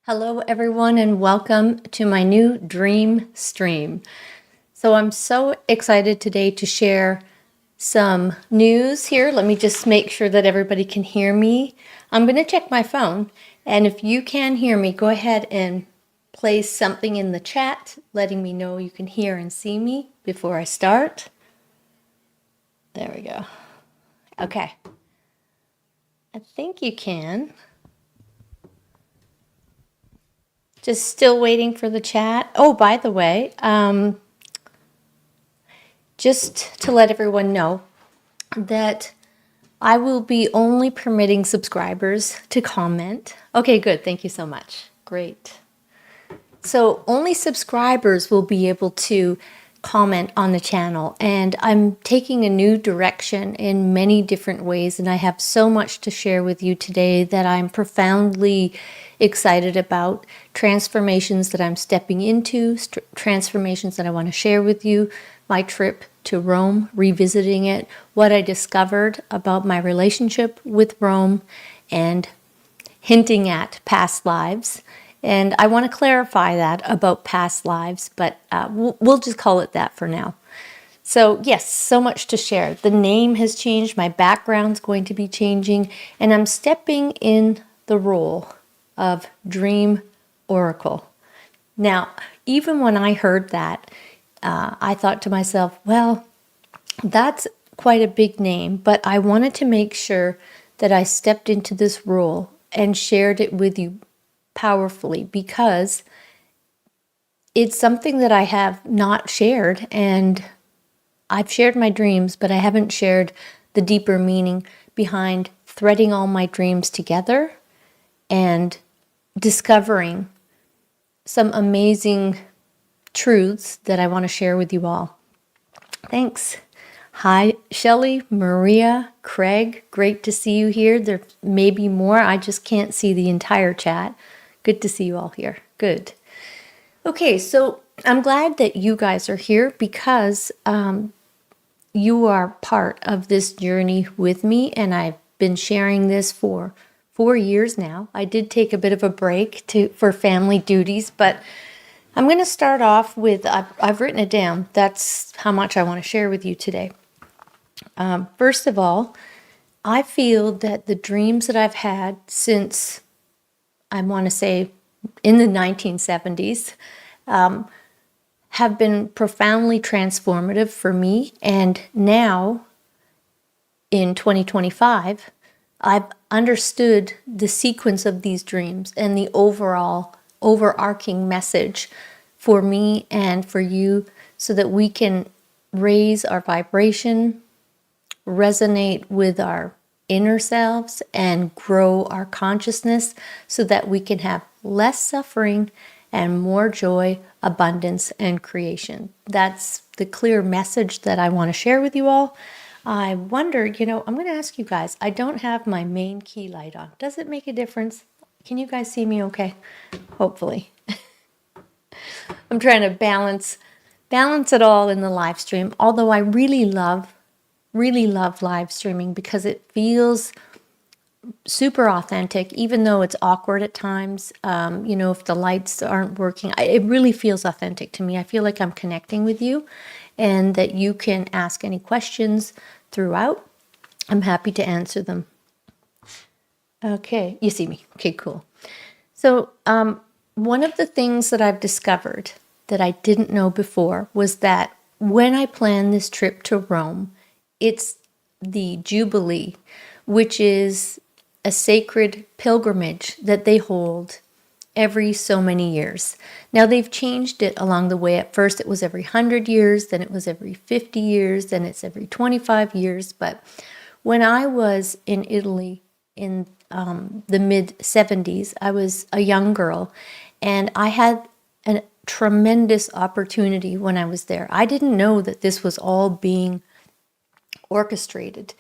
Hello everyone and welcome to my new dream stream. So I'm so excited today to share some news here. Let me just make sure that everybody can hear me. I'm going to check my phone, and if you can hear me, go ahead and place something in the chat letting me know you can hear and see me before I start. There we go. Okay. I think you can. Just still waiting for the chat. Oh, by the way, just to let everyone know that I will be only permitting subscribers to comment. Okay, good. Thank you so much. Great. So only subscribers will be able to comment on the channel, and I'm taking a new direction in many different ways, and I have so much to share with you today that I'm profoundly excited about, transformations that I'm stepping into, transformations that I want to share with you, my trip to Rome, revisiting it, what I discovered about my relationship with Rome, and hinting at past lives. And I want to clarify that about past lives, but we'll just call it that for now. So yes, so much to share. The name has changed, my background's going to be changing, and I'm stepping in the role of Dream Oracle. Now, even when I heard that, I thought to myself, well, that's quite a big name, but I wanted to make sure that I stepped into this role and shared it with you powerfully, because it's something that I have not shared, and I've shared my dreams, but I haven't shared the deeper meaning behind threading all my dreams together and discovering some amazing truths that I want to share with you all. Thanks. Hi, Shelley, Maria, Craig, great to see you here. There may be more. I just can't see the entire chat. Good to see you all here. Good. Okay, so I'm glad that you guys are here because you are part of this journey with me, and I've been sharing this for 4 years now. I did take a bit of a break for family duties, but I'm going to start off with, I've written it down. That's how much I want to share with you today. First of all, I feel that the dreams that I've had since, I want to say, in the 1970s, have been profoundly transformative for me. And now, in 2025, I've understood the sequence of these dreams and the overall overarching message for me and for you, so that we can raise our vibration, resonate with our inner selves, and grow our consciousness so that we can have less suffering and more joy, abundance, and creation. That's the clear message that I want to share with you all. I wonder, I'm going to ask you guys, I don't have my main key light on. Does it make a difference? Can you guys see me okay? Hopefully. I'm trying to balance it all in the live stream, although I really love live streaming because it feels super authentic, even though it's awkward at times. If the lights aren't working, it really feels authentic to me. I feel like I'm connecting with you and that you can ask any questions throughout. I'm happy to answer them. Okay, you see me. Okay, cool. So one of the things that I've discovered that I didn't know before was that when I plan this trip to Rome, it's the Jubilee, which is a sacred pilgrimage that they hold every so many years. Now, they've changed it along the way. At first, it was every 100 years, then it was every 50 years, then it's every 25 years. But when I was in Italy in the mid-70s, I was a young girl, and I had a tremendous opportunity when I was there. I didn't know that this was all being orchestrated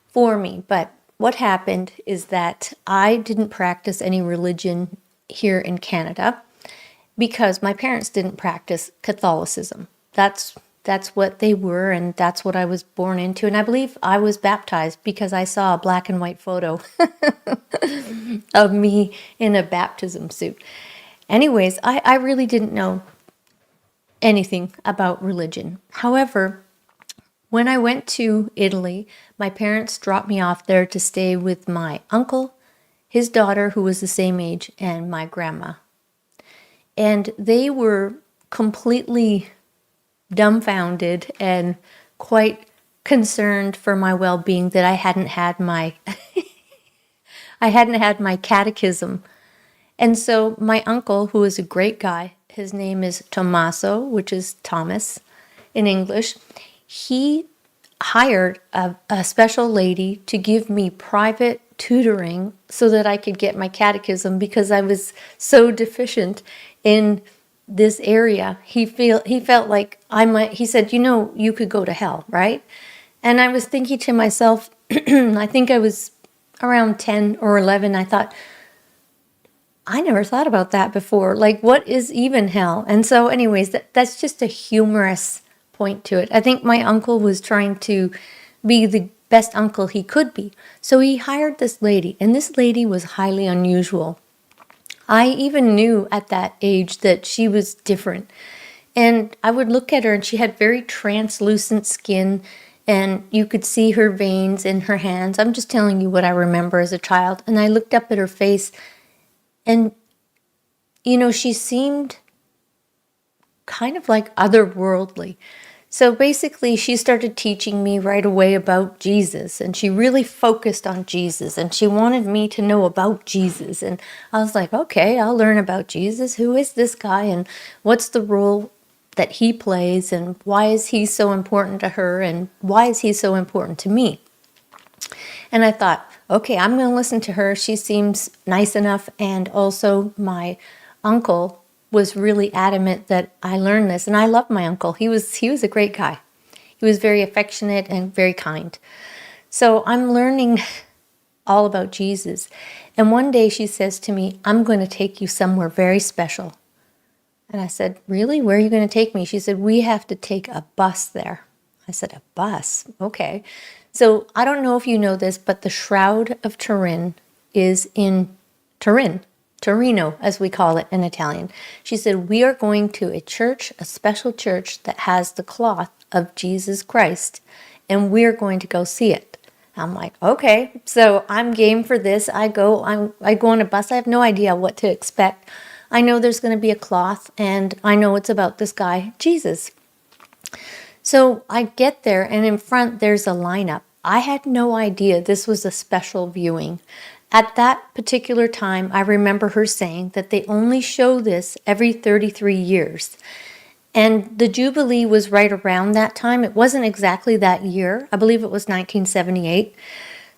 for me, but what happened is that I didn't practice any religion here in Canada because my parents didn't practice Catholicism. That's what they were, and that's what I was born into. And I believe I was baptized because I saw a black and white photo of me in a baptism suit. Anyways, I really didn't know anything about religion. However, when I went to Italy, my parents dropped me off there to stay with my uncle, his daughter, who was the same age, and my grandma. And they were completely dumbfounded and quite concerned for my well-being that I hadn't had my I hadn't had my catechism. And so my uncle, who is a great guy, his name is Tommaso, which is Thomas in English, he hired a special lady to give me private tutoring so that I could get my catechism because I was so deficient in this area. He felt like he said, you could go to hell, right? And I was thinking to myself, I think I was around 10 or 11, I thought, I never thought about that before. Like, what is even hell? And so anyways, that's just a humorous point to it. I think my uncle was trying to be the best uncle he could be. So he hired this lady, and this lady was highly unusual. I even knew at that age that she was different. And I would look at her, and she had very translucent skin, and you could see her veins in her hands. I'm just telling you what I remember as a child. And I looked up at her face, and, she seemed kind of like otherworldly. So basically, she started teaching me right away about Jesus, and she really focused on Jesus, and she wanted me to know about Jesus. And I was like, okay, I'll learn about Jesus. Who is this guy, and what's the role that he plays, and why is he so important to her, and why is he so important to me? And I thought, okay, I'm going to listen to her. She seems nice enough. And also my uncle was really adamant that I learn this. And I love my uncle. He was a great guy. He was very affectionate and very kind. So I'm learning all about Jesus. And one day she says to me, I'm going to take you somewhere very special. And I said, really? Where are you going to take me? She said, we have to take a bus there. I said, a bus? Okay. So I don't know if you know this, but the Shroud of Turin is in Turin, Torino, as we call it in Italian. She said, we are going to a church, a special church that has the cloth of Jesus Christ, and we're going to go see it. I'm like, okay, so I'm game for this. I go on a bus. I have no idea what to expect. I know there's going to be a cloth, and I know it's about this guy, Jesus. So I get there, and in front there's a lineup. I had no idea this was a special viewing. At that particular time, I remember her saying that they only show this every 33 years. And the Jubilee was right around that time. It wasn't exactly that year. I believe it was 1978.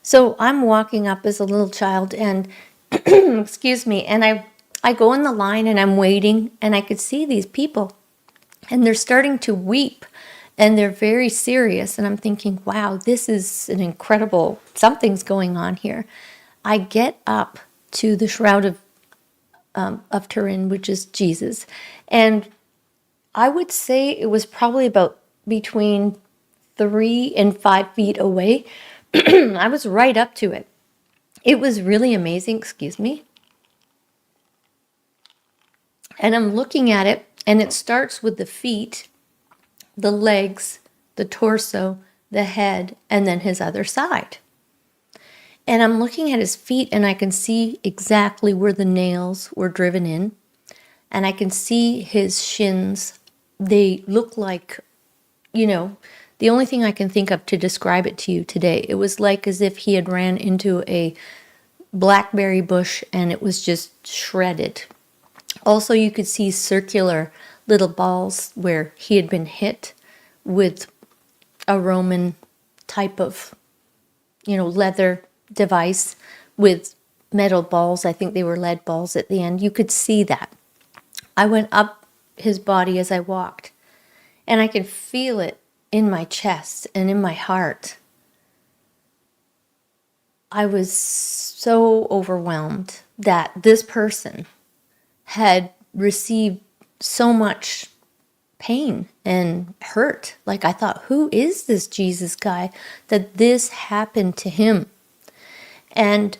So I'm walking up as a little child, and excuse me, and I go in the line, and I'm waiting, and I could see these people, and they're starting to weep. And they're very serious. And I'm thinking, wow, this is an incredible, something's going on here. I get up to the Shroud of Turin, which is Jesus. And I would say it was probably about between 3 and 5 feet away. I was right up to it. It was really amazing. Excuse me. And I'm looking at it, and it starts with the feet, the legs, the torso, the head, and then his other side. And I'm looking at his feet, and I can see exactly where the nails were driven in. And I can see his shins. They look like, the only thing I can think of to describe it to you today, it was like as if he had ran into a blackberry bush and it was just shredded. Also, you could see circular little balls where he had been hit with a Roman type of, leather device with metal balls. I think they were lead balls at the end. You could see that. I went up his body as I walked, and I could feel it in my chest and in my heart. I was so overwhelmed that this person had received so much pain and hurt. Like, I thought, who is this Jesus guy that this happened to him? And,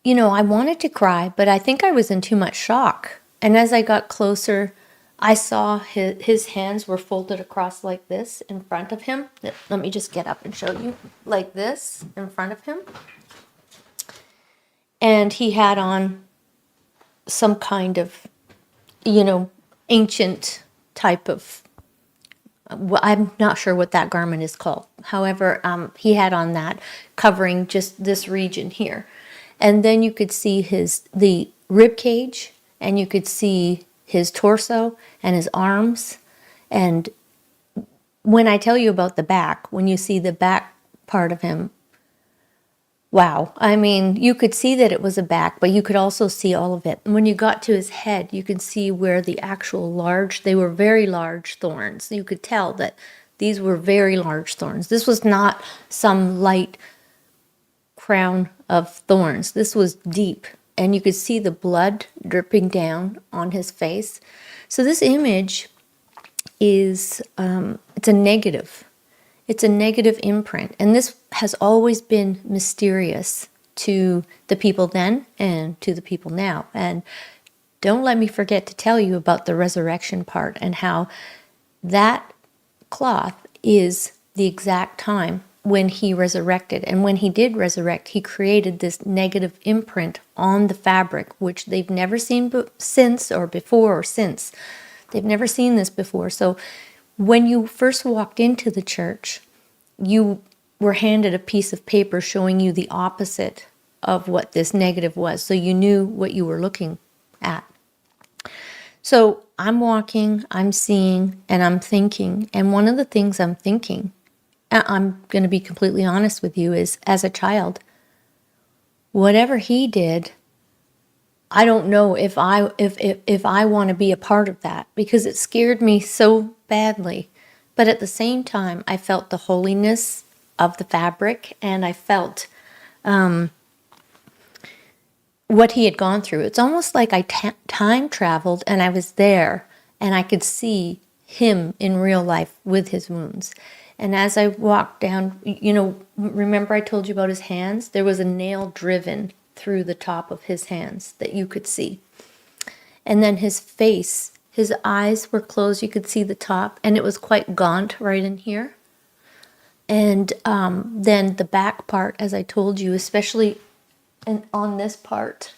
I wanted to cry, but I think I was in too much shock. And as I got closer, I saw his hands were folded across like this in front of him. Let me just get up and show you. Like this in front of him. And he had on some kind of, ancient type of, I'm not sure what that garment is called. However, he had on that, covering just this region here. And then you could see the rib cage, and you could see his torso and his arms. And when I tell you about the back, when you see the back part of him, wow. I mean, you could see that it was a back, but you could also see all of it. And when you got to his head, you could see where the actual they were very large thorns. You could tell that these were very large thorns. This was not some light crown of thorns. This was deep. And you could see the blood dripping down on his face. So this image is, it's a negative. It's a negative imprint. And this has always been mysterious to the people then and to the people now. And don't let me forget to tell you about the resurrection part and how that cloth is the exact time when he resurrected. And when he did resurrect, he created this negative imprint on the fabric, which they've never seen since or before or since. They've never seen this before. So when you first walked into the church, you were handed a piece of paper showing you the opposite of what this negative was. So you knew what you were looking at. So I'm walking, I'm seeing, and I'm thinking. And one of the things I'm thinking, I'm going to be completely honest with you, is as a child, whatever he did, I don't know if I want to be a part of that, because it scared me so badly. But at the same time, I felt the holiness of the fabric, and I felt what he had gone through. It's almost like I time traveled, and I was there, and I could see him in real life with his wounds. And as I walked down, remember I told you about his hands? There was a nail driven through the top of his hands that you could see. And then his face, his eyes were closed. You could see the top, and it was quite gaunt right in here. And then the back part, as I told you, especially on this part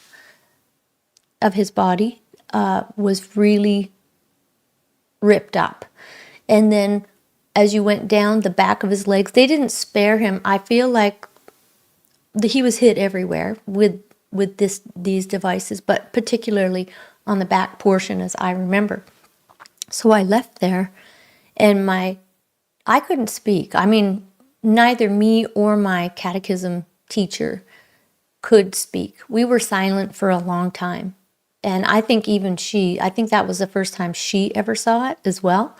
of his body, was really ripped up. And then as you went down the back of his legs, they didn't spare him. I feel like he was hit everywhere with these devices, but particularly on the back portion, as I remember. So I left there, and I couldn't speak. I mean, neither me or my catechism teacher could speak. We were silent for a long time. And I think I think that was the first time she ever saw it as well.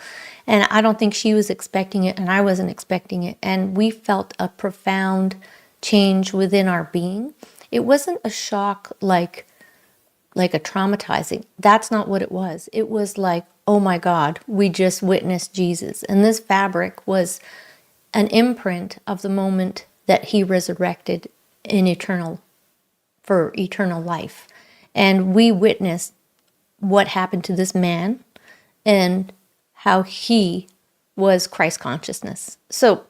And I don't think she was expecting it, and I wasn't expecting it. And we felt a profound change within our being. It wasn't a shock like a traumatizing. That's not what it was. It was like, oh my God, we just witnessed Jesus. And this fabric was an imprint of the moment that he resurrected for eternal life. And we witnessed what happened to this man and how he was Christ consciousness. So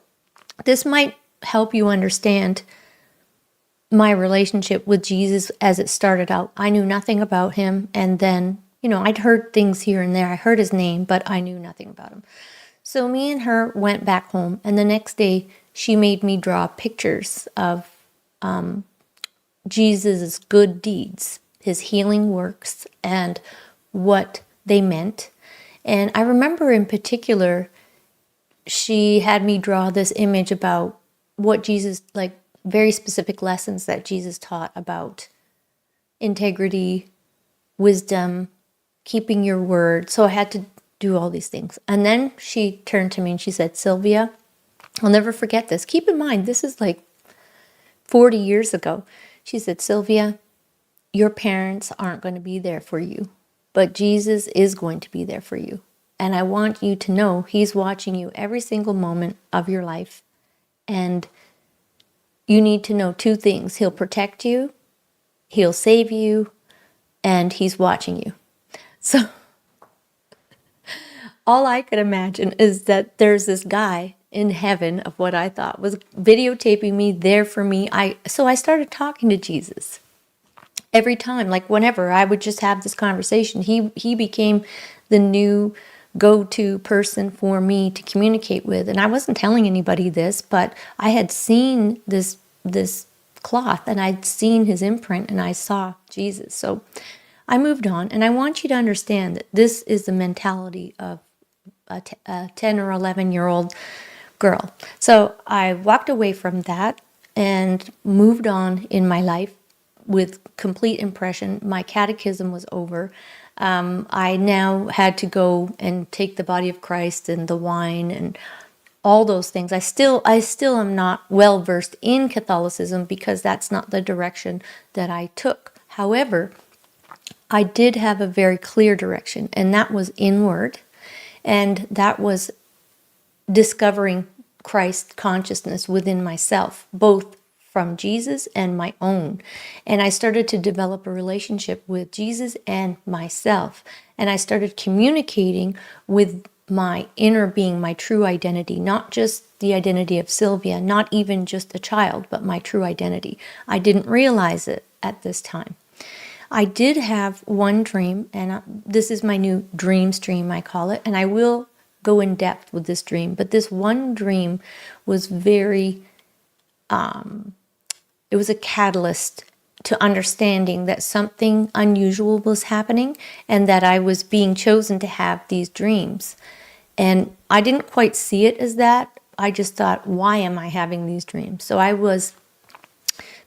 this might help you understand my relationship with Jesus as it started out. I knew nothing about him, and then, I'd heard things here and there. I heard his name, but I knew nothing about him. So me and her went back home, and the next day she made me draw pictures of Jesus' good deeds, his healing works, and what they meant. And I remember in particular, she had me draw this image about what Jesus, like very specific lessons that Jesus taught about integrity, wisdom, keeping your word. So I had to do all these things. And then she turned to me and she said, Silvia, I'll never forget this. Keep in mind, this is like 40 years ago. She said, Silvia, your parents aren't going to be there for you, but Jesus is going to be there for you. And I want you to know he's watching you every single moment of your life. And you need to know two things. He'll protect you, he'll save you, and he's watching you. So all I could imagine is that there's this guy in heaven of what I thought was videotaping me there for me. So I started talking to Jesus every time, like whenever I would just have this conversation. He became the new go-to person for me to communicate with. And I wasn't telling anybody this, but I had seen this cloth and I'd seen his imprint and I saw Jesus. So I moved on, and I want you to understand that this is the mentality of a 10 or 11-year-old girl. So I walked away from that and moved on in my life with complete impression. My catechism was over. I now had to go and take the body of Christ and the wine and all those things. I still am not well versed in Catholicism because that's not the direction that I took. However, I did have a very clear direction, and that was inward, and that was discovering Christ consciousness within myself, both from Jesus and my own. And I started to develop a relationship with Jesus and myself. And I started communicating with my inner being, my true identity, not just the identity of Silvia, not even just a child, but my true identity. I didn't realize it at this time. I did have one dream, and this is my new dream stream, I call it, and I will go in depth with this dream. But this one dream was very, it was a catalyst to understanding that something unusual was happening and that I was being chosen to have these dreams. And I didn't quite see it as that. I just thought, why am I having these dreams? So I was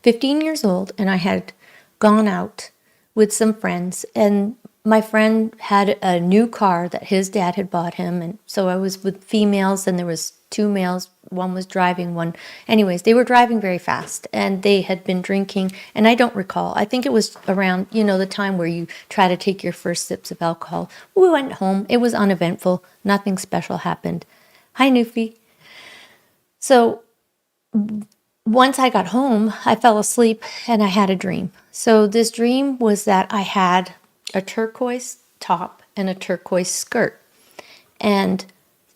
15 years old, and I had gone out with some friends, and my friend had a new car that his dad had bought him, and so I was with females, and there was two males. One was driving, one. Anyways, they were driving very fast, and they had been drinking, and I don't recall. I think it was around, the time where you try to take your first sips of alcohol. We went home. It was uneventful. Nothing special happened. Hi, Newfie. So once I got home, I fell asleep and I had a dream. So this dream was that I had a turquoise top and a turquoise skirt. And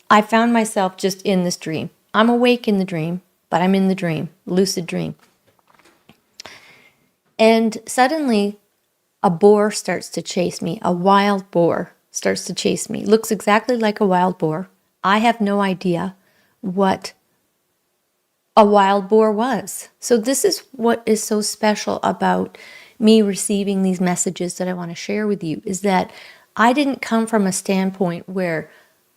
I found myself just in this dream. I'm awake in the dream, but I'm in the dream, lucid dream. And suddenly a boar starts to chase me. A wild boar starts to chase me. Looks exactly like a wild boar. I have no idea what a wild boar was. So this is what is so special about me receiving these messages that I want to share with you, is that I didn't come from a standpoint where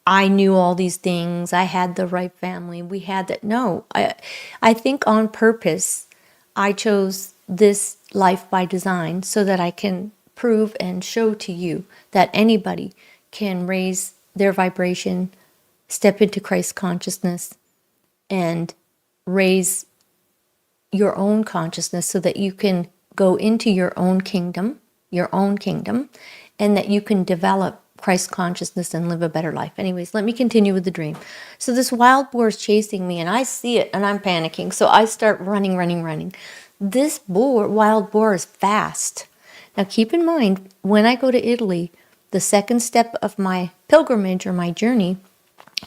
I knew all these things, I had the right family, we had that. No, I think on purpose, I chose this life by design so that I can prove and show to you that anybody can raise their vibration, step into Christ consciousness, and raise your own consciousness so that you can go into your own kingdom, and that you can develop Christ consciousness and live a better life. Anyways, let me continue with the dream. So this wild boar is chasing me, and I see it, and I'm panicking. So I start running. This wild boar is fast. Now keep in mind, when I go to Italy, the second step of my pilgrimage or my journey,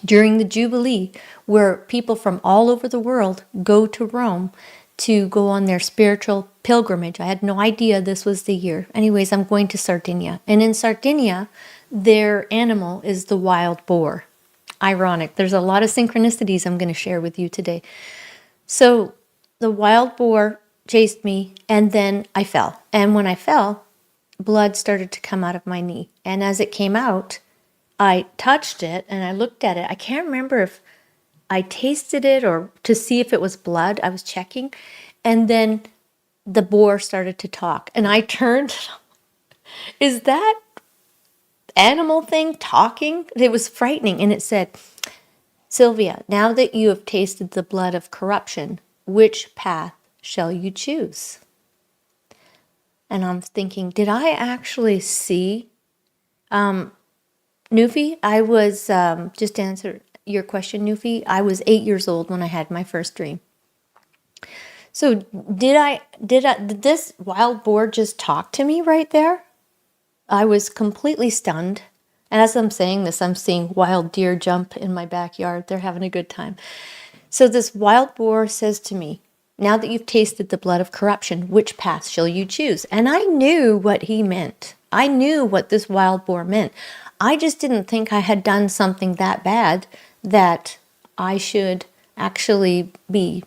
during the Jubilee, where people from all over the world go to Rome to go on their spiritual pilgrimage. I had no idea this was the year. Anyways, I'm going to Sardinia. And in Sardinia, their animal is the wild boar. Ironic. There's a lot of synchronicities I'm going to share with you today. So the wild boar chased me, and then I fell. And when I fell, blood started to come out of my knee. And as it came out, I touched it and I looked at it. I can't remember if I tasted it or to see if it was blood. I was checking. And then the boar started to talk. And I turned. Is that animal thing talking? It was frightening. And it said, Silvia, now that you have tasted the blood of corruption, which path shall you choose? And I'm thinking, did I actually see Newfie? I was, just to answer your question, Newfie, I was 8 years old when I had my first dream. So did this wild boar just talk to me right there? I was completely stunned. And as I'm saying this, I'm seeing wild deer jump in my backyard. They're having a good time. So this wild boar says to me, now that you've tasted the blood of corruption, which path shall you choose? And I knew what he meant. I knew what this wild boar meant. I just didn't think I had done something that bad that I should actually be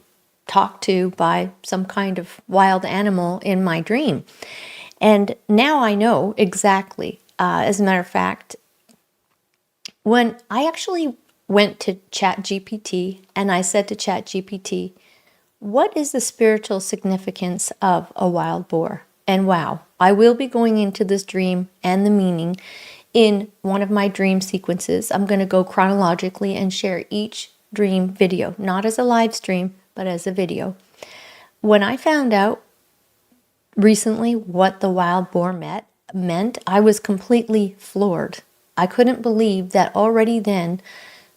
talked to by some kind of wild animal in my dream. And now I know exactly. As a matter of fact, when I actually went to ChatGPT and I said to ChatGPT, what is the spiritual significance of a wild boar? And wow, I will be going into this dream and the meaning in one of my dream sequences. I'm going to go chronologically and share each dream video, not as a live stream, but as a video. When I found out recently what the wild boar meant, I was completely floored. I couldn't believe that already then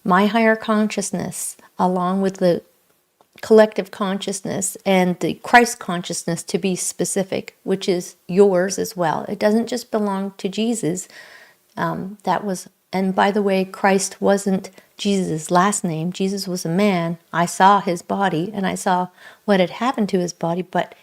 my higher consciousness, along with the collective consciousness and the Christ consciousness, to be specific, which is yours as well. It doesn't just belong to Jesus. And by the way, Christ wasn't Jesus' last name. Jesus was a man. I saw his body and I saw what had happened to his body, but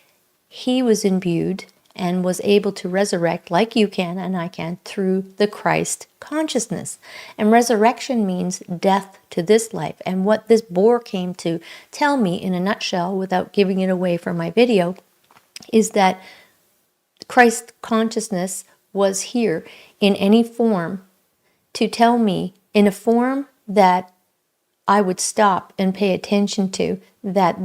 he was imbued and was able to resurrect like you can and I can through the Christ consciousness. And resurrection means death to this life. And what this boar came to tell me in a nutshell, without giving it away for my video, is that Christ consciousness was here in any form to tell me, in a form that I would stop and pay attention to, that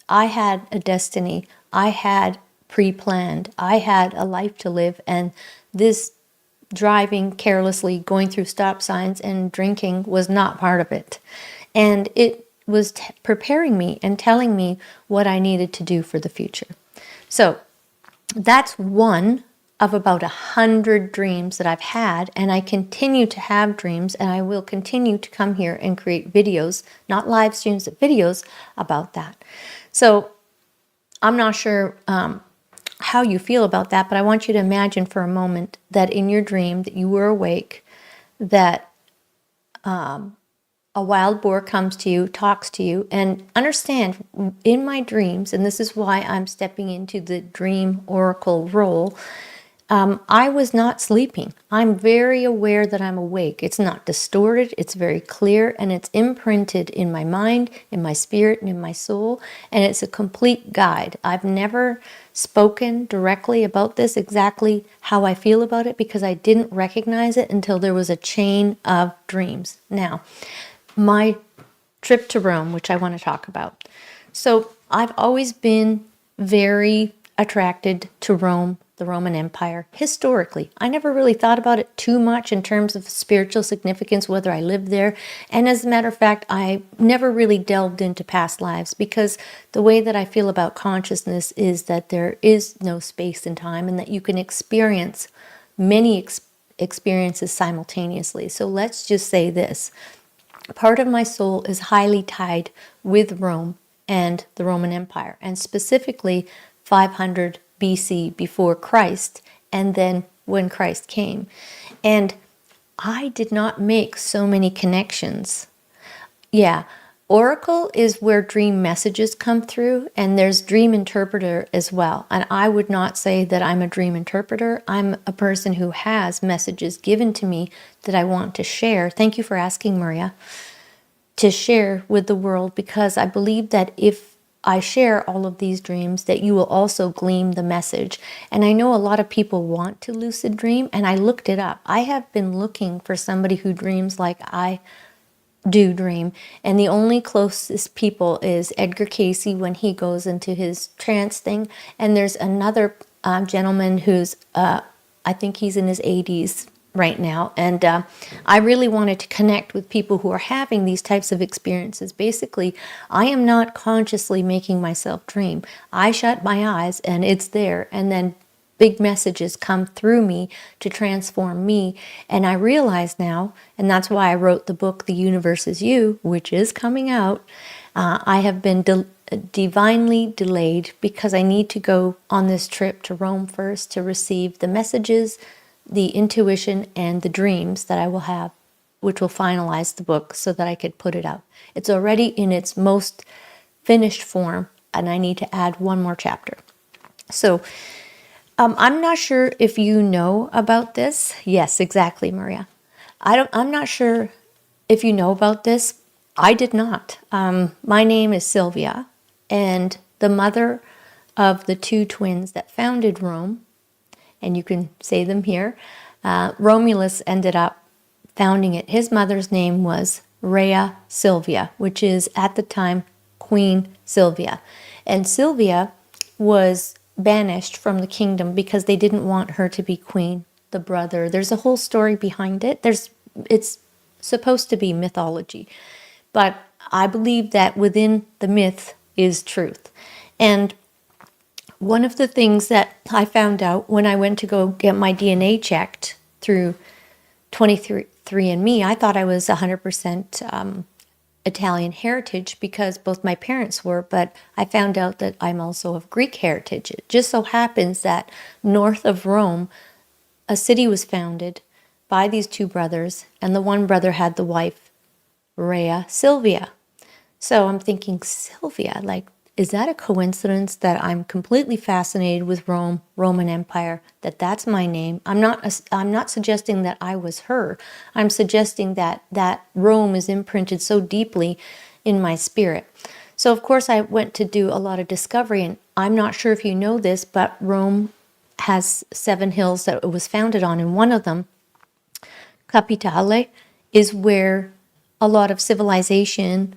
I had a destiny, I had pre-planned, I had a life to live, and this driving carelessly, going through stop signs and drinking was not part of it. And it was preparing me and telling me what I needed to do for the future. So that's one of about 100 dreams that I've had, and I continue to have dreams, and I will continue to come here and create videos, not live streams, but videos about that. So I'm not sure how you feel about that, but I want you to imagine for a moment that in your dream that you were awake, that a wild boar comes to you, talks to you, and understand in my dreams, and this is why I'm stepping into the dream oracle role, I was not sleeping. I'm very aware that I'm awake. It's not distorted, it's very clear, and it's imprinted in my mind, in my spirit, and in my soul, and it's a complete guide. I've never spoken directly about this, exactly how I feel about it, because I didn't recognize it until there was a chain of dreams. Now, my trip to Rome, which I want to talk about. So I've always been very attracted to Rome, the Roman Empire, historically. I never really thought about it too much in terms of spiritual significance, whether I lived there. And as a matter of fact, I never really delved into past lives, because the way that I feel about consciousness is that there is no space and time, and that you can experience many experiences simultaneously. So let's just say this. Part of my soul is highly tied with Rome and the Roman Empire, and specifically 500 BC before Christ, and then when Christ came. And I did not make so many connections. Yeah, oracle is where dream messages come through, and there's dream interpreter as well. And I would not say that I'm a dream interpreter. I'm a person who has messages given to me that I want to share. Thank you for asking, Maria. To share with the world, because I believe that if I share all of these dreams, that you will also glean the message. And I know a lot of people want to lucid dream, and I looked it up. I have been looking for somebody who dreams like I do dream, and the only closest people is Edgar Casey when he goes into his trance thing, and there's another gentleman who's I think he's in his 80s right now, and I really wanted to connect with people who are having these types of experiences. Basically, I am not consciously making myself dream. I shut my eyes and it's there, and then big messages come through me to transform me. And I realize now, and that's why I wrote the book The Universe Is You, which is coming out. I have been divinely delayed because I need to go on this trip to Rome first to receive the messages, the intuition and the dreams that I will have, which will finalize the book so that I could put it out. It's already in its most finished form, and I need to add one more chapter. So I'm not sure if you know about this. Yes, exactly, Maria. I'm not sure if you know about this. I did not. My name is Silvia, and the mother of the two twins that founded Rome, and you can say them here, Romulus ended up founding it. His mother's name was Rhea Silvia, which is at the time Queen Silvia. And Silvia was banished from the kingdom because they didn't want her to be queen. The brother, there's a whole story behind it. It's supposed to be mythology, but I believe that within the myth is truth. And one of the things that I found out when I went to go get my DNA checked through 23andMe, I thought I was 100% Italian heritage because both my parents were, but I found out that I'm also of Greek heritage. It just so happens that north of Rome, a city was founded by these two brothers, and the one brother had the wife, Rhea Silvia. So I'm thinking, Silvia, like, is that a coincidence that I'm completely fascinated with Rome, Roman Empire, that's my name? I'm not suggesting that I was her. I'm suggesting that Rome is imprinted so deeply in my spirit. So of course I went to do a lot of discovery, and I'm not sure if you know this, but Rome has 7 hills that it was founded on, and one of them, Capitale, is where a lot of civilization,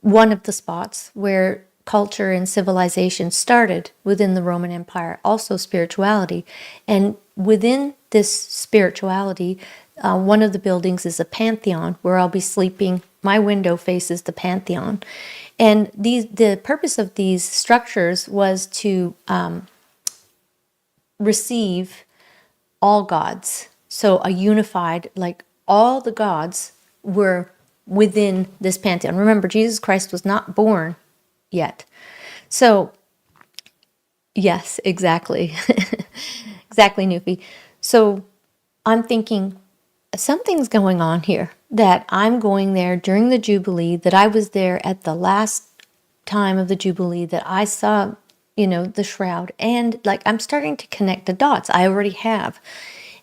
one of the spots where culture and civilization started within the Roman Empire, also spirituality. And within this spirituality, one of the buildings is a pantheon where I'll be sleeping. My window faces the pantheon. And the purpose of these structures was to receive all gods. So a unified, like all the gods were within this pantheon. Remember, Jesus Christ was not born yet. So, yes, exactly. Exactly, Nufi. So I'm thinking something's going on here, that I'm going there during the Jubilee, that I was there at the last time of the Jubilee, that I saw, the shroud, and like I'm starting to connect the dots. I already have.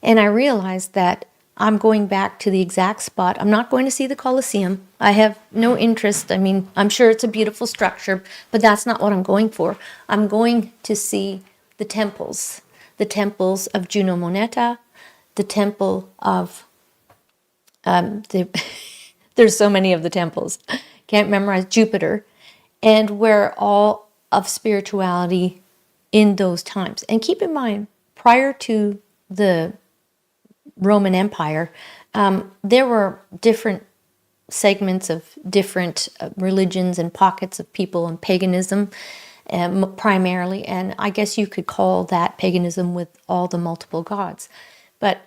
And I realized that I'm going back to the exact spot. I'm not going to see the Colosseum. I have no interest. I mean, I'm sure it's a beautiful structure, but that's not what I'm going for. I'm going to see the temples of Juno Moneta, the temple of, there's so many of the temples, can't memorize, Jupiter, and where all of spirituality in those times. And keep in mind, prior to the Roman Empire, there were different segments of different religions and pockets of people, and paganism primarily, and I guess you could call that paganism with all the multiple gods. But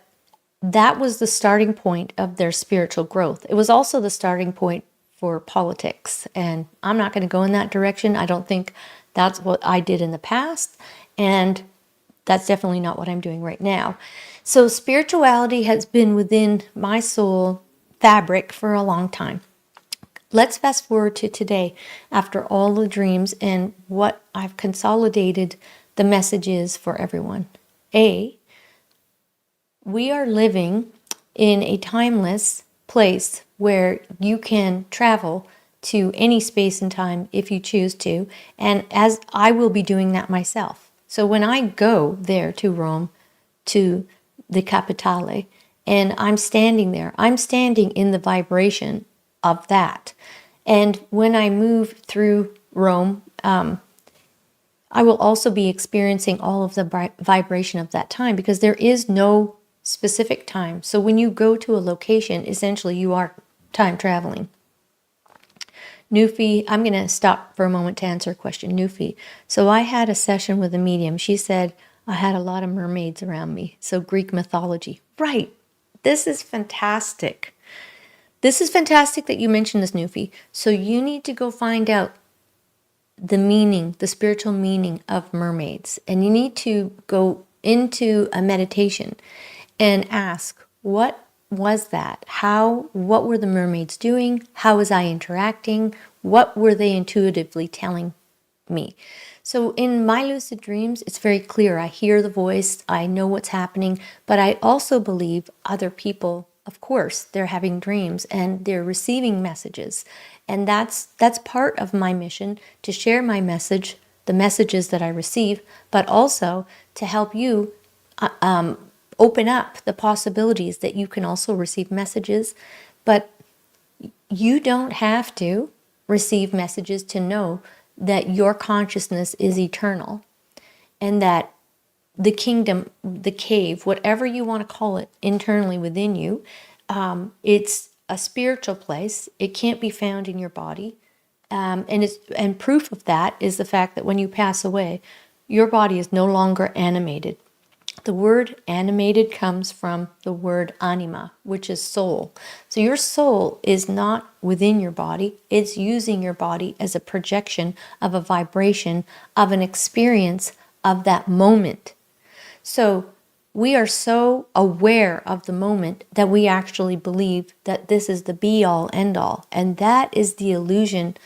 that was the starting point of their spiritual growth. It was also the starting point for politics, and I'm not going to go in that direction. I don't think that's what I did in the past, and that's definitely not what I'm doing right now. So spirituality has been within my soul fabric for a long time. Let's fast forward to today, after all the dreams and what I've consolidated the messages for everyone. We are living in a timeless place where you can travel to any space and time if you choose to, and as I will be doing that myself. So when I go there to Rome, to the Capitale, and I'm standing there, I'm standing in the vibration of that. And when I move through Rome, I will also be experiencing all of the vibration of that time, because there is no specific time. So when you go to a location, essentially you are time traveling. Nufi, I'm going to stop for a moment to answer a question. Nufi, so I had a session with a medium. She said, I had a lot of mermaids around me. So Greek mythology. Right. This is fantastic. This is fantastic that you mentioned this, Nufi. So you need to go find out the meaning, the spiritual meaning of mermaids. And you need to go into a meditation. and ask, what was that? What were the mermaids doing? How was I interacting? What were they intuitively telling me? So in my lucid dreams, it's very clear. I hear the voice, I know what's happening, but I also believe other people, of course, they're having dreams and they're receiving messages. And that's part of my mission, to share my message, the messages that I receive, but also to help you open up the possibilities that you can also receive messages. But you don't have to receive messages to know that your consciousness is eternal, and that the kingdom, the cave, whatever you want to call it, internally within you, it's a spiritual place. It can't be found in your body. And proof of that is the fact that when you pass away, your body is no longer animated. The word animated comes from the word anima, which is soul. So your soul is not within your body. It's using your body as a projection of a vibration, of an experience of that moment. So we are so aware of the moment that we actually believe that this is the be-all, end-all. And that is the illusion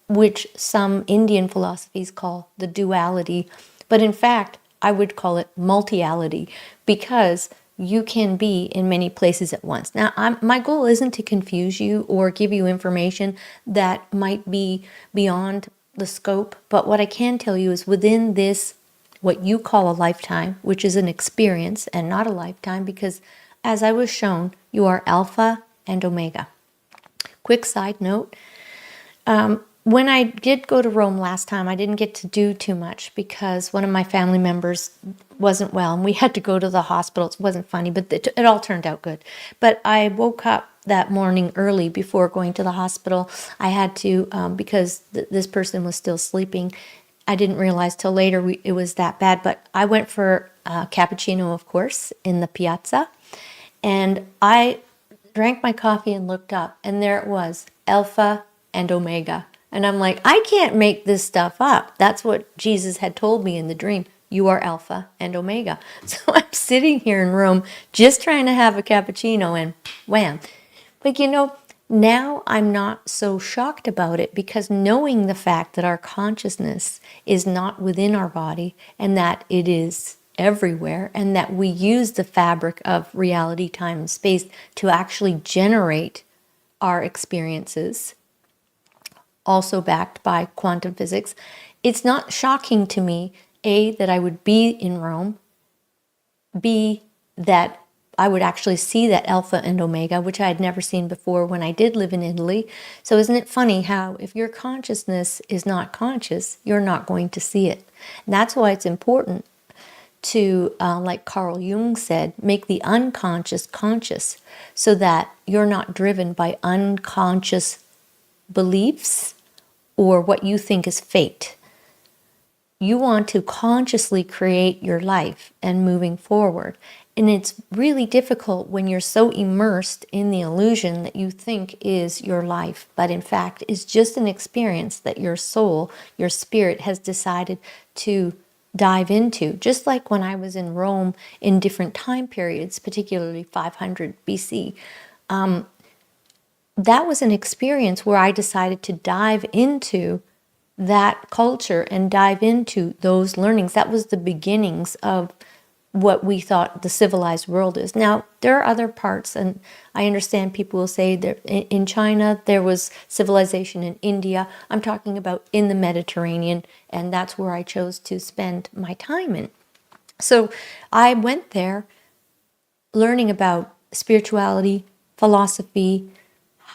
which some Indian philosophies call the duality. But in fact, I would call it multiality, because you can be in many places at once. Now, my goal isn't to confuse you or give you information that might be beyond the scope, but what I can tell you is within this, what you call a lifetime, which is an experience and not a lifetime, because as I was shown, you are Alpha and Omega. Quick side note, when I did go to Rome last time, I didn't get to do too much because one of my family members wasn't well and we had to go to the hospital. It wasn't funny, but it all turned out good. But I woke up that morning early before going to the hospital. I had to, because this person was still sleeping. I didn't realize till later it was that bad, but I went for a cappuccino, of course, in the piazza. And I drank my coffee and looked up, and there it was, Alpha and Omega. And I'm like, I can't make this stuff up. That's what Jesus had told me in the dream. You are Alpha and Omega. So I'm sitting here in Rome just trying to have a cappuccino and wham. But now I'm not so shocked about it, because knowing the fact that our consciousness is not within our body and that it is everywhere, and that we use the fabric of reality, time, and space to actually generate our experiences, also backed by quantum physics, it's not shocking to me, A, that I would be in Rome, B, that I would actually see that Alpha and Omega, which I had never seen before when I did live in Italy. So isn't it funny how if your consciousness is not conscious, you're not going to see it. And that's why it's important to, like Carl Jung said, make the unconscious conscious, so that you're not driven by unconscious beliefs or what you think is fate. You want to consciously create your life and moving forward. And it's really difficult when you're so immersed in the illusion that you think is your life, but in fact is just an experience that your soul, your spirit has decided to dive into. Just like when I was in Rome in different time periods, particularly 500 BC, that was an experience where I decided to dive into that culture and dive into those learnings. That was the beginnings of what we thought the civilized world is. Now, there are other parts, and I understand people will say that in China there was civilization, in India. I'm talking about in the Mediterranean, and that's where I chose to spend my time in. So I went there learning about spirituality, philosophy,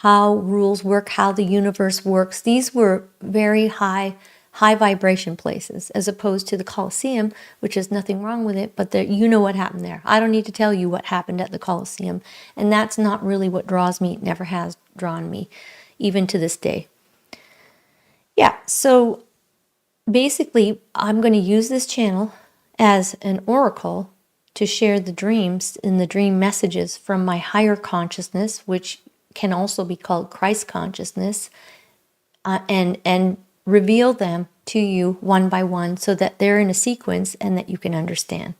how rules work, how the universe works. These were very high vibration places, as opposed to the Colosseum, which is nothing wrong with it, but you know what happened there. I don't need to tell you what happened at the Colosseum, and that's not really what draws me. It never has drawn me, even to this day. Yeah, so basically, I'm going to use this channel as an oracle to share the dreams and the dream messages from my higher consciousness, which can also be called Christ consciousness, and reveal them to you one by one so that they're in a sequence and that you can understand.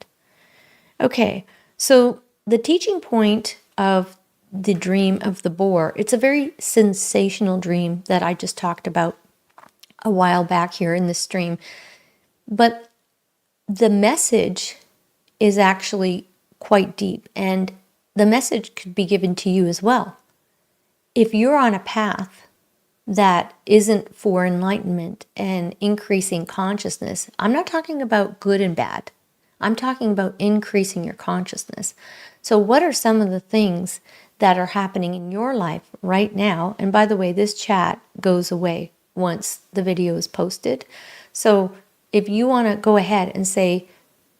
Okay, so the teaching point of the dream of the boar, it's a very sensational dream that I just talked about a while back here in this stream. But the message is actually quite deep, and the message could be given to you as well. If you're on a path that isn't for enlightenment and increasing consciousness, I'm not talking about good and bad. I'm talking about increasing your consciousness. So what are some of the things that are happening in your life right now? And by the way, this chat goes away once the video is posted. So if you want to go ahead and say,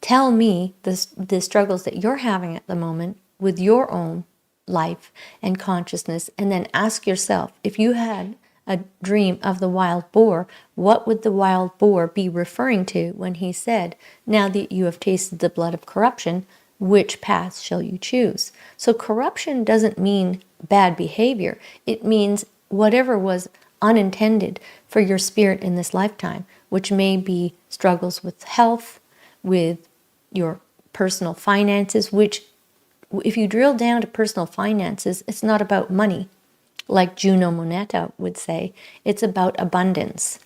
tell me the struggles that you're having at the moment with your own life and consciousness, and then ask yourself, if you had a dream of the wild boar, what would the wild boar be referring to when he said, now that you have tasted the blood of corruption, which path shall you choose? So corruption doesn't mean bad behavior. It means whatever was unintended for your spirit in this lifetime, which may be struggles with health, with your personal finances, which if you drill down to personal finances, it's not about money. Like Juno Moneta would say, it's about abundance.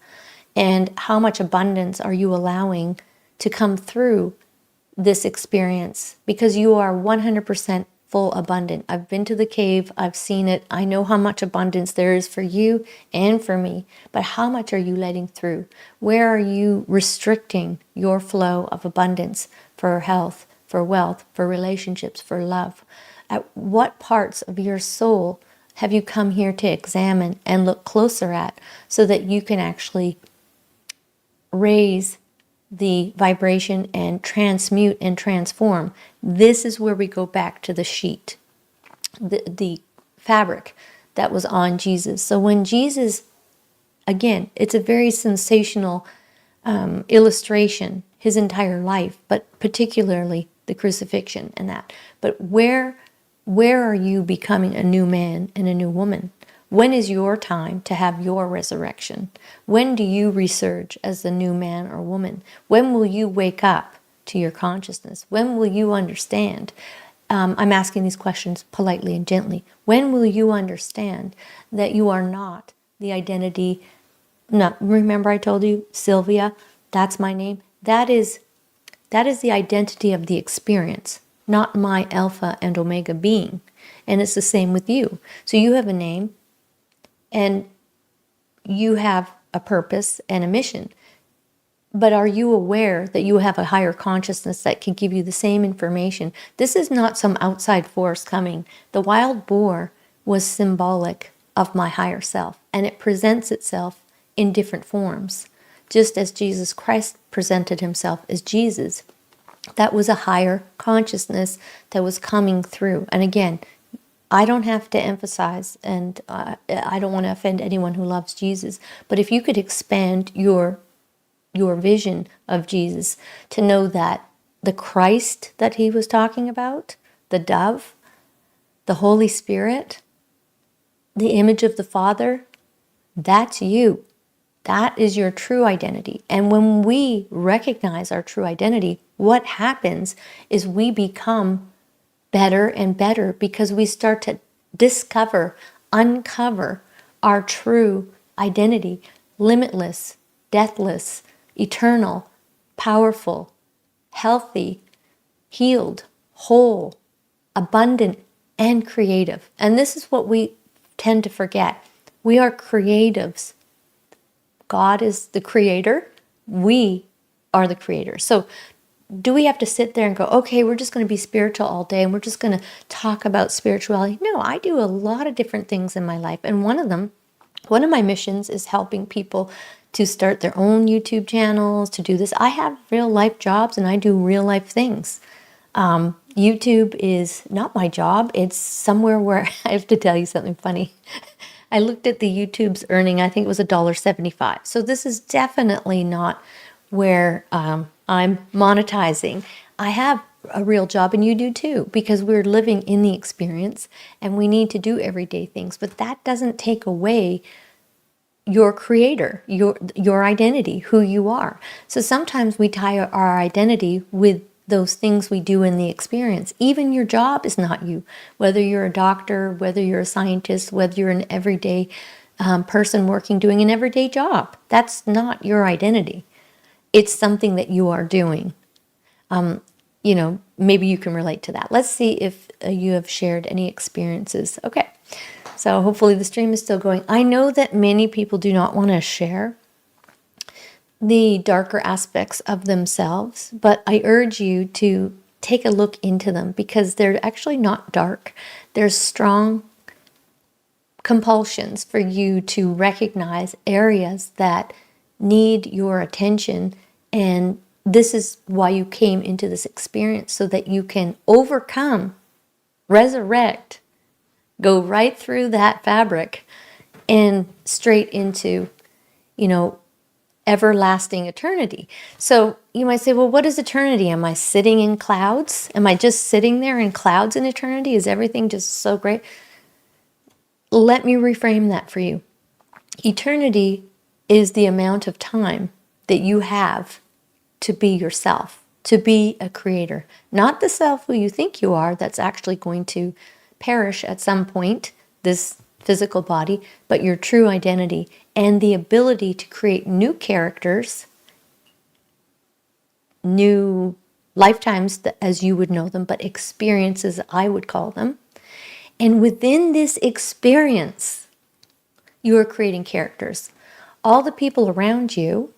And how much abundance are you allowing to come through this experience? Because you are 100% full abundant. I've been to the cave, I've seen it, I know how much abundance there is for you and for me, but how much are you letting through? Where are you restricting your flow of abundance for health, for wealth, for relationships, for love? At what parts of your soul have you come here to examine and look closer at so that you can actually raise the vibration and transmute and transform? This is where we go back to the sheet, the fabric that was on Jesus. So when Jesus, again, it's a very sensational illustration, his entire life, but particularly the crucifixion and that. But where are you becoming a new man and a new woman? When is your time to have your resurrection? When do you resurge as the new man or woman? When will you wake up to your consciousness? When will you understand? I'm asking these questions politely and gently. When will you understand that you are not the identity? No, remember I told you, Silvia, that's my name. That is the identity of the experience, not my alpha and omega being. And it's the same with you. So you have a name, and you have a purpose and a mission. But are you aware that you have a higher consciousness that can give you the same information? This is not some outside force coming. The wild boar was symbolic of my higher self, and it presents itself in different forms. Just as Jesus Christ presented himself as Jesus, that was a higher consciousness that was coming through. And again, I don't have to emphasize, and I don't want to offend anyone who loves Jesus, but if you could expand your vision of Jesus to know that the Christ that he was talking about, the dove, the Holy Spirit, the image of the Father, that's you. That is your true identity. And when we recognize our true identity, what happens is we become better and better because we start to uncover our true identity, limitless, deathless, eternal, powerful, healthy, healed, whole, abundant, and creative. And this is what we tend to forget. We are creatives. God is the creator. We are the creator. So do we have to sit there and go, okay, we're just going to be spiritual all day and we're just going to talk about spirituality? No, I do a lot of different things in my life. And one of my missions is helping people to start their own YouTube channels, to do this. I have real life jobs and I do real life things. YouTube is not my job. It's somewhere where I have to tell you something funny. I looked at the YouTube's earning, I think it was $1.75. So this is definitely not where I'm monetizing. I have a real job, and you do too, because we're living in the experience and we need to do everyday things. But that doesn't take away your creator, your identity, who you are. So sometimes we tie our identity with those things we do in the experience. Even your job is not you. Whether you're a doctor, whether you're a scientist, whether you're an everyday person doing an everyday job, that's not your identity. It's something that you are doing. Maybe you can relate to that. Let's see if you have shared any experiences. Okay, so hopefully the stream is still going. I know that many people do not want to share the darker aspects of themselves, but I urge you to take a look into them because they're actually not dark. There's strong compulsions for you to recognize areas that need your attention, and this is why you came into this experience, so that you can overcome, resurrect, go right through that fabric and straight into, everlasting eternity. So you might say, well, what is eternity? Am I sitting in clouds? Am I just sitting there in clouds in eternity? Is everything just so great? Let me reframe that for you. Eternity is the amount of time that you have to be yourself, to be a creator. Not the self who you think you are, that's actually going to perish at some point, this physical body, but your true identity and the ability to create new characters, new lifetimes as you would know them, but experiences I would call them. And within this experience, you are creating characters. All the people around you,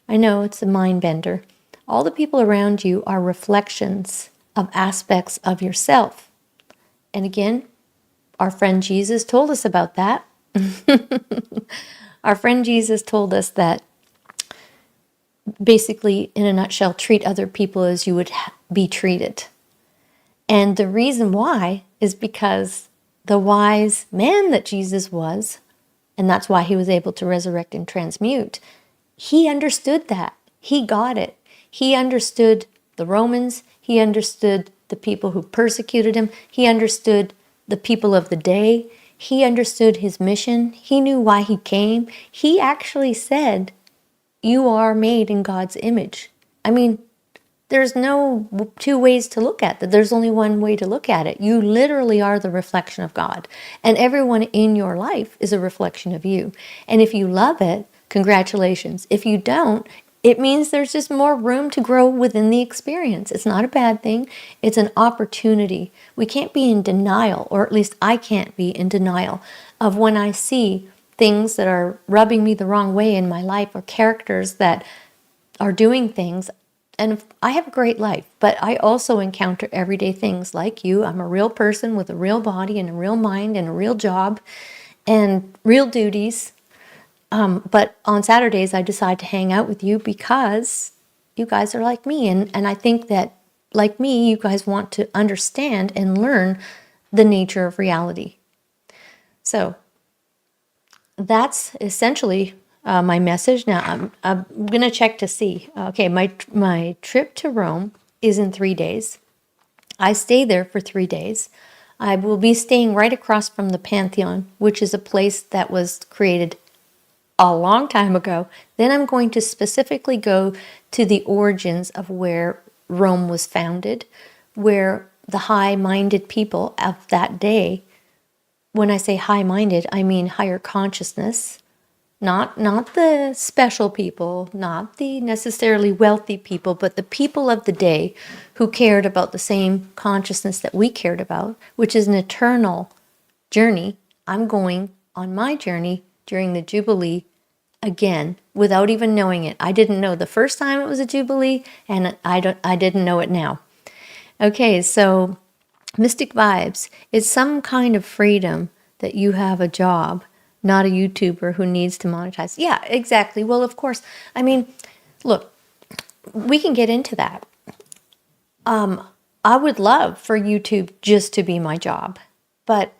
I know it's a mind bender, all the people around you are reflections of aspects of yourself. And again, our friend Jesus told us about that. Our friend Jesus told us that basically, in a nutshell, treat other people as you would be treated. And the reason why is because the wise man that Jesus was, and that's why he was able to resurrect and transmute, he understood that. He got it. He understood the Romans. He understood the people who persecuted him. He understood the people of the day. He understood his mission. He knew why he came. He actually said, you are made in God's image. I mean, there's no two ways to look at that. There's only one way to look at it. You literally are the reflection of God. And everyone in your life is a reflection of you. And if you love it, congratulations. If you don't, it means there's just more room to grow within the experience. It's not a bad thing. It's an opportunity. We can't be in denial, or at least I can't be in denial of when I see things that are rubbing me the wrong way in my life, or characters that are doing things. And I have a great life, but I also encounter everyday things like you. I'm a real person with a real body and a real mind and a real job and real duties. But on Saturdays, I decide to hang out with you because you guys are like me. And I think that, like me, you guys want to understand and learn the nature of reality. So that's essentially my message. Now, I'm going to check to see. Okay, my trip to Rome is in 3 days. I stay there for 3 days. I will be staying right across from the Pantheon, which is a place that was created a long time ago. Then I'm going to specifically go to the origins of where Rome was founded, where the high-minded people of that day, when I say high-minded, I mean higher consciousness, not the special people, not the necessarily wealthy people, but the people of the day who cared about the same consciousness that we cared about, which is an eternal journey. I'm going on my journey during the Jubilee again, without even knowing it. I didn't know the first time it was a Jubilee, and I didn't know it now. Okay, so Mystic Vibes is some kind of freedom that you have a job, not a YouTuber who needs to monetize. Yeah, exactly. Well, of course. I mean, look, we can get into that. I would love for YouTube just to be my job, but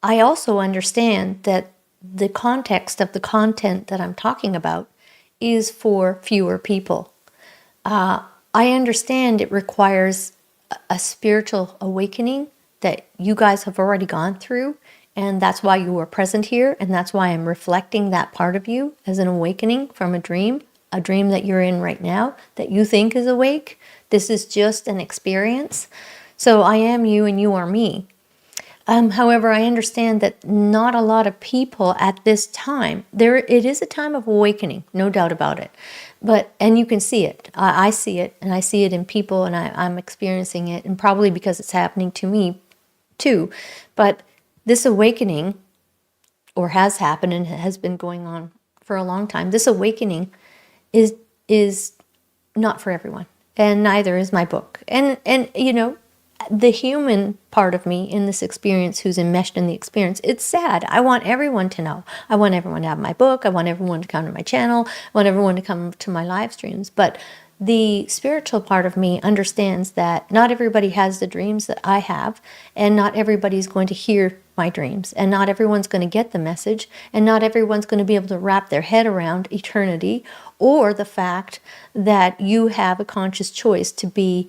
I also understand that the context of the content that I'm talking about is for fewer people. I understand it requires a spiritual awakening that you guys have already gone through, and that's why you are present here, and that's why I'm reflecting that part of you as an awakening from a dream, a dream that you're in right now that you think is awake. This is just an experience. So I am you and you are me. However, I understand that not a lot of people at this time, it is a time of awakening, no doubt about it. And you can see it. I see it, and I see it in people, and I'm experiencing it, and probably because it's happening to me too. But this awakening, or has happened and has been going on for a long time, this awakening is not for everyone, and neither is my book. And the human part of me in this experience who's enmeshed in the experience, it's sad. I want everyone to know. I want everyone to have my book. I want everyone to come to my channel. I want everyone to come to my live streams. But the spiritual part of me understands that not everybody has the dreams that I have, and not everybody's going to hear my dreams, and not everyone's going to get the message, and not everyone's going to be able to wrap their head around eternity or the fact that you have a conscious choice to be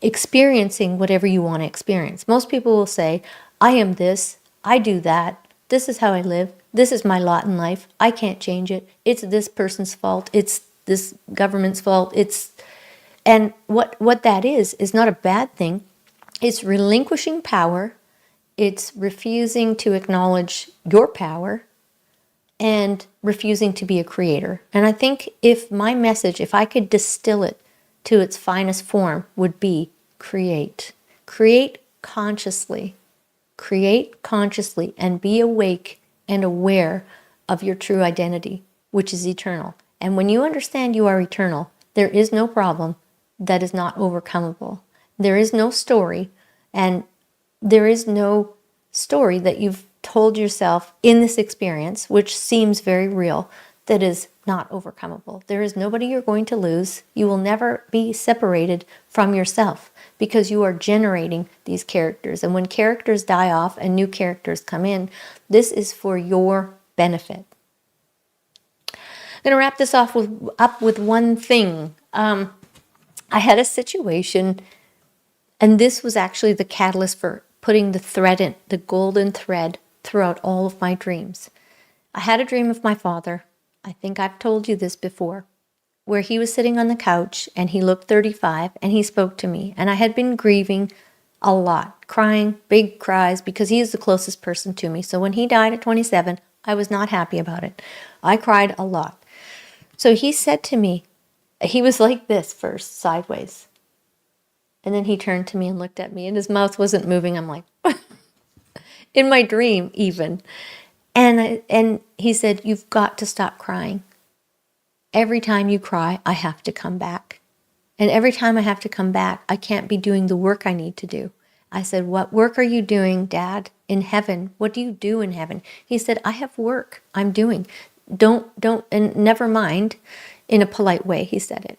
experiencing whatever you want to experience. Most people will say, I am this, I do that, this is how I live, this is my lot in life, I can't change it, it's this person's fault, it's this government's fault, and what that is not a bad thing. It's relinquishing power, it's refusing to acknowledge your power, and refusing to be a creator. And I think if my message, if I could distill it to its finest form, would be create. Create consciously. Create consciously and be awake and aware of your true identity, which is eternal. And when you understand you are eternal, there is no problem that is not overcomable. There is no story, and there is no story that you've told yourself in this experience, which seems very real, that is not overcomable. There is nobody you're going to lose. You will never be separated from yourself because you are generating these characters. And when characters die off and new characters come in, this is for your benefit. I'm going to wrap this up with one thing. I had a situation, and this was actually the catalyst for putting the golden thread throughout all of my dreams. I had a dream of my father. I think I've told you this before, where he was sitting on the couch and he looked 35 and he spoke to me. And I had been grieving a lot, crying big cries because he is the closest person to me. So when he died at 27, I was not happy about it. I cried a lot. So he said to me, he was like this first, sideways. And then he turned to me and looked at me, and his mouth wasn't moving. I'm like, in my dream even. And he said, you've got to stop crying. Every time you cry, I have to come back. And every time I have to come back, I can't be doing the work I need to do. I said, what work are you doing, Dad, in heaven? What do you do in heaven? He said, I have work I'm doing. Don't, and never mind, in a polite way, he said it.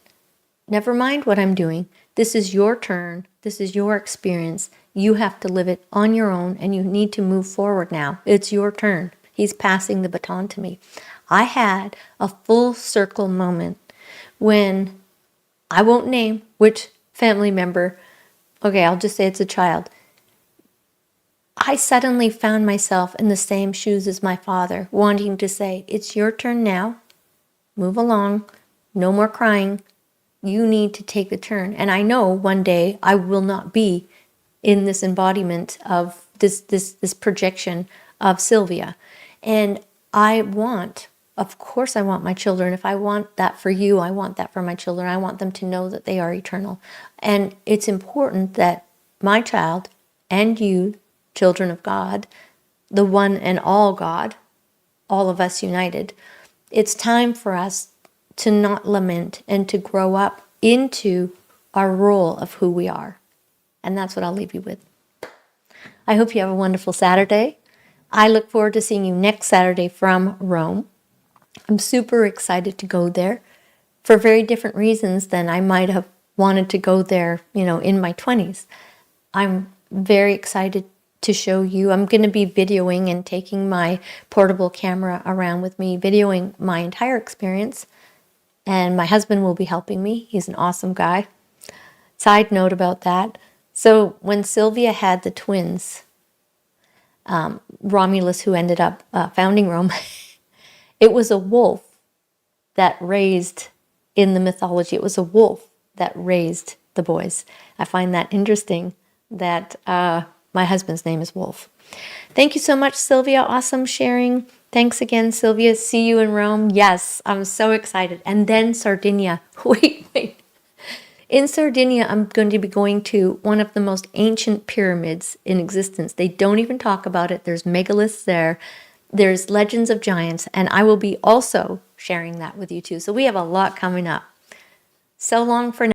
Never mind what I'm doing. This is your turn. This is your experience. You have to live it on your own, and you need to move forward now. It's your turn. He's passing the baton to me. I had a full circle moment when, I won't name which family member, okay, I'll just say it's a child. I suddenly found myself in the same shoes as my father, wanting to say, it's your turn now. Move along. No more crying. You need to take the turn. And I know one day I will not be in this embodiment of this projection of Silvia. And of course I want my children. If I want that for you, I want that for my children. I want them to know that they are eternal. And it's important that my child and you, children of God, the one and all God, all of us united, it's time for us to not lament and to grow up into our role of who we are. And that's what I'll leave you with. I hope you have a wonderful Saturday. I look forward to seeing you next Saturday from Rome. I'm super excited to go there for very different reasons than I might have wanted to go there, in my 20s. I'm very excited to show you. I'm going to be videoing and taking my portable camera around with me, videoing my entire experience. And my husband will be helping me. He's an awesome guy. Side note about that. So when Silvia had the twins, Romulus, who ended up founding Rome, it was a wolf that raised in the mythology, it was a wolf that raised the boys. I find that interesting that my husband's name is Wolf. Thank you so much, Silvia. Awesome sharing. Thanks again, Silvia. See you in Rome. Yes, I'm so excited. And then Sardinia. Wait. In Sardinia, I'm going to be going to one of the most ancient pyramids in existence. They don't even talk about it. There's megaliths there. There's legends of giants. And I will be also sharing that with you too. So we have a lot coming up. So long for now.